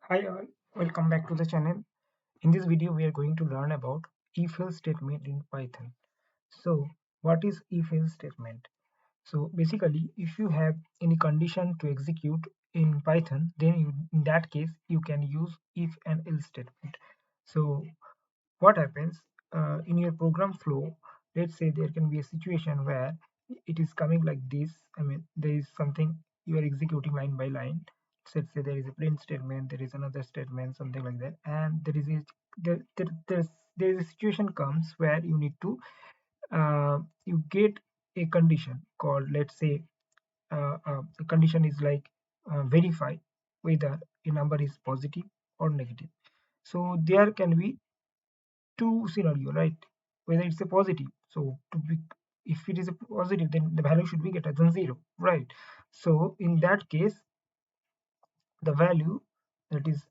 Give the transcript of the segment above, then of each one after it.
Hi all, welcome back to the channel. In this video, we are going to learn about if-else statement in Python. So, what is if-else statement? So, basically, if you have any condition to execute in Python, then in that case, you can use if and else statement. So, what happens in your program flow? Let's say there can be a situation where it is coming like this. I mean, there is something you are executing line by line. So let's say there is a print statement, there is another statement, something like that, and there, there, there's, there is a situation comes where you need to you get a condition called, let's say, the condition is like verify whether a number is positive or negative. So there can be two scenario, right? Whether it's a positive, so to be, if it is a positive, then the value should be greater than zero, right? So in that case, the value, that is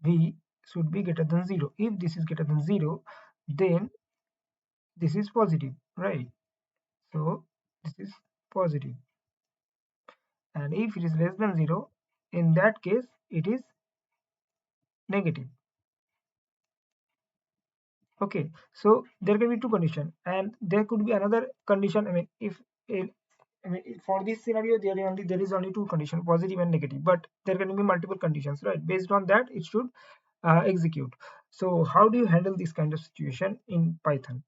v, should be greater than zero. If this is greater than zero, then this is positive, right? So this is positive, and if it is less than zero, in that case it is negative. Okay, so there can be two conditions, and there could be another condition. I mean, if I mean, for this scenario, there is only two conditions, positive and negative, but there can be multiple conditions, right? Based on that, it should execute. So, how do you handle this kind of situation in Python?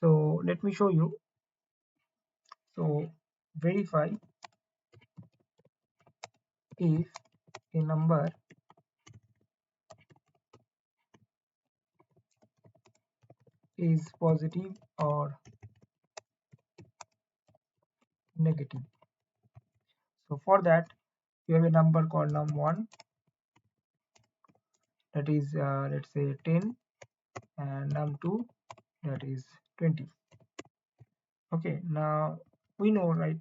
So, let me show you. So, verify if a number is positive or negative. So, for that, you have a number called num1, that is, let's say 10, and num2, that is 20. Okay, now we know, right,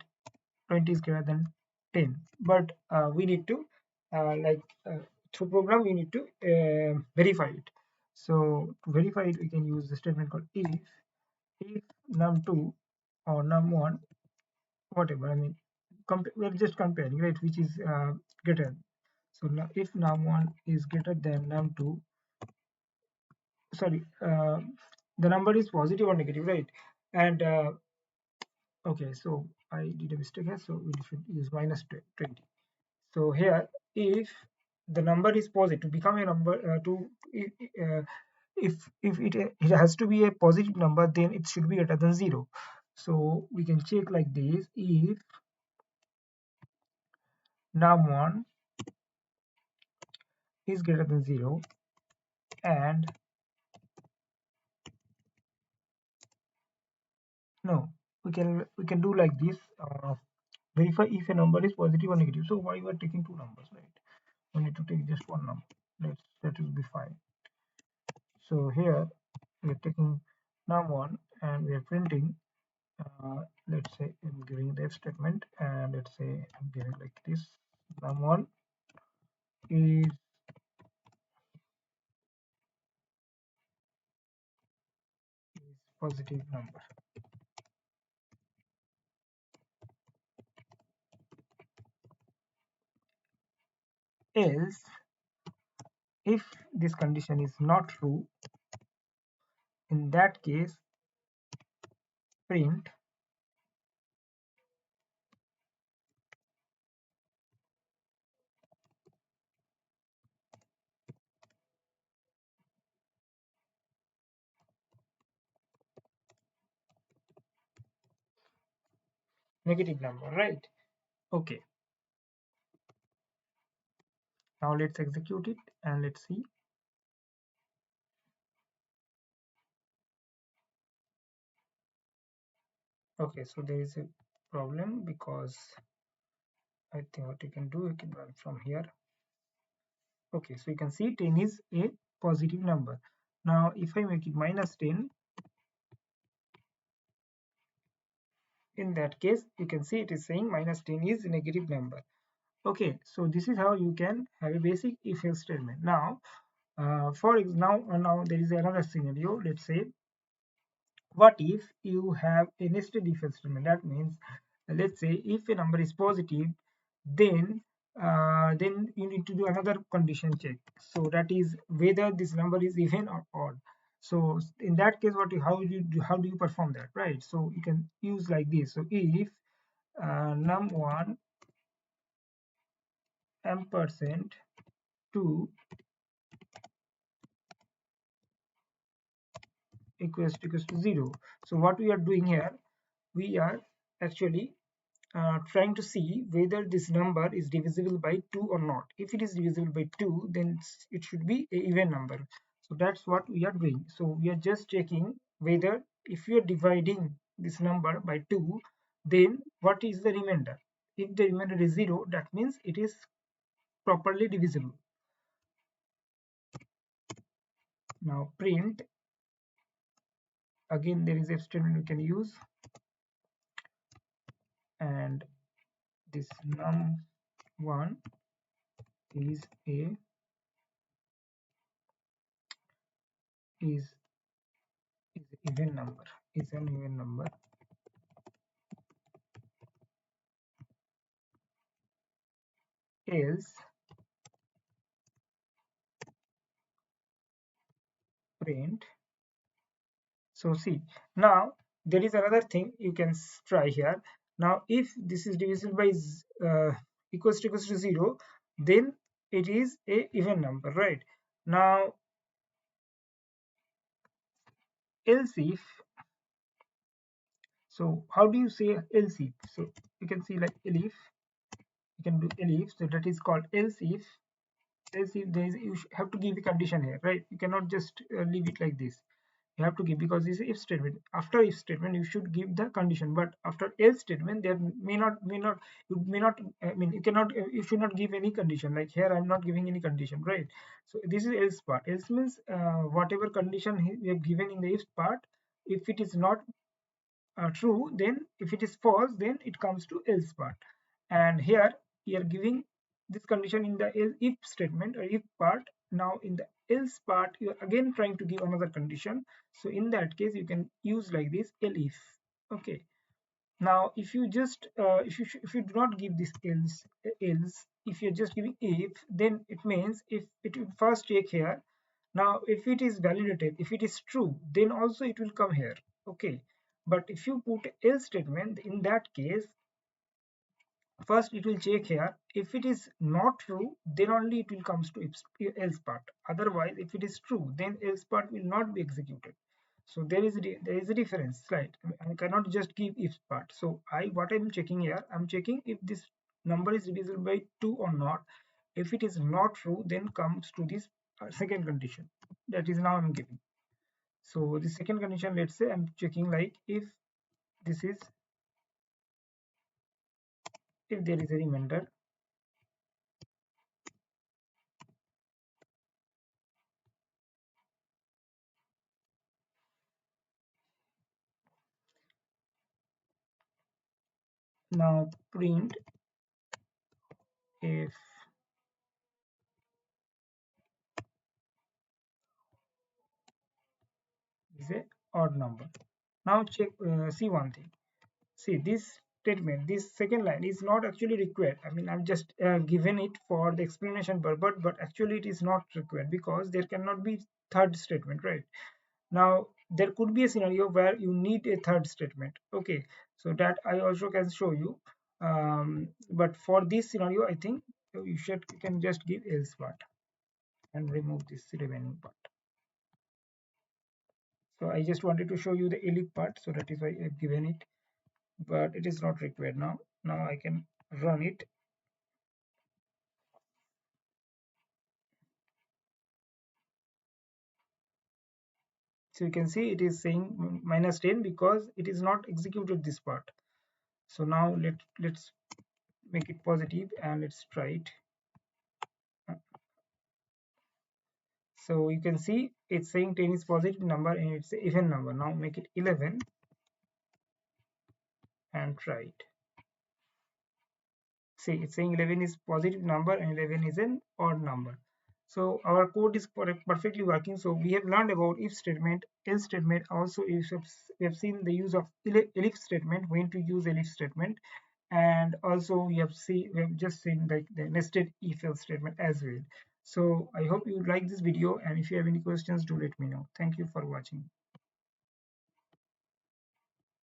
20 is greater than 10, but we need to through program we need to verify it. So to verify it, we can use the statement called if num2 or num1, whatever, I mean, we're just comparing, right, which is greater. So now if num1 is greater than num2, sorry, the number is positive or negative, right? And okay, so I did a mistake here, so we should use minus 20. So here, if the number is positive, to become a number, uh, if it has to be a positive number, then it should be greater than zero. So we can check like this: if num1 is greater than zero, and no, we can do like this: verify if a number is positive or negative. So why we are taking two numbers, right? We need to take just one number. That will be fine. So here we are taking num1 and we are printing. Let's say I'm giving the if statement, and let's say I'm giving like this: num1 is positive number. Else, if this condition is not true, in that case, print negative number, right? Okay, now let's execute it and let's see. Okay, so there is a problem because I think what you can do, you can run from here. Okay, so you can see 10 is a positive number. Now if I make it minus 10, in that case you can see it is saying minus 10 is a negative number. Okay, so this is how you can have a basic if else statement. Now now there is another scenario. Let's say, what if you have a nested if else statement? That means, let's say if a number is positive, then then you need to do another condition check, so that is whether this number is even or odd. So in that case, how do you perform that, right? So you can use like this. So if num1 ampersand 2 equals to 0. So what we are doing here, we are actually trying to see whether this number is divisible by 2 or not. If it is divisible by 2, then it should be a even number. So that's what we are doing. So we are just checking whether if you are dividing this number by 2, then what is the remainder? If the remainder is 0, that means it is properly divisible. Now print, again there is a statement we can use, and this num1 is a is even number, is an even number, else print. So see, now there is another thing you can try here. Now if this is divisible by equals to 0, then it is a even number, right? Now else if, so how do you say else if? So you can see like elif, you can do elif, so that is called else if. Else if there is, you have to give a condition here, right? You cannot just leave it like this. You have to give, because this is if statement. After if statement you should give the condition, but after else statement there may not you may not, I mean you cannot, you should not give any condition. Like here I'm not giving any condition, right? So this is else part. Else means whatever condition we have given in the if part, if it is not true, then if it is false, then it comes to else part. And here we are giving this condition in the if statement or if part. Now in the else part you are again trying to give another condition, so in that case you can use like this elif. Okay, now if you just if you do not give this else, if you're just giving if, then it means if it will first check here. Now if it is validated, if it is true, then also it will come here. Okay, but if you put else statement, in that case first it will check here. If it is not true, then only it will comes to else part. Otherwise if it is true, then else part will not be executed. So there is a difference, right? I cannot just give if part. So what I'm checking here, I'm checking if this number is divisible by 2 or not. If it is not true, then comes to this second condition, that is now I'm giving. So the second condition, let's say I'm checking like if this is, if there is a remainder. Now print if is a odd number. Now check, see one thing. See this statement, this second line is not actually required. I mean I'm just given it for the explanation purpose, but actually it is not required because there cannot be third statement, right? Now there could be a scenario where you need a third statement. Okay, so that I also can show you. But for this scenario I think you can just give else part and remove this remaining part. So I just wanted to show you the elif part, so that is why I've given it, but it is not required now. Now I can run it. So you can see it is saying -10 because it is not executed this part. So now let's make it positive and let's try it. So you can see it's saying 10 is positive number and it's an even number. Now make it 11 and try it. See, it's saying 11 is positive number and 11 is an odd number. So our code is perfectly working. So we have learned about if statement, else statement. Also we have seen the use of elif statement, when to use elif statement, and also we have just seen like the nested if else statement as well. So I hope you like this video, and if you have any questions, do let me know. Thank you for watching.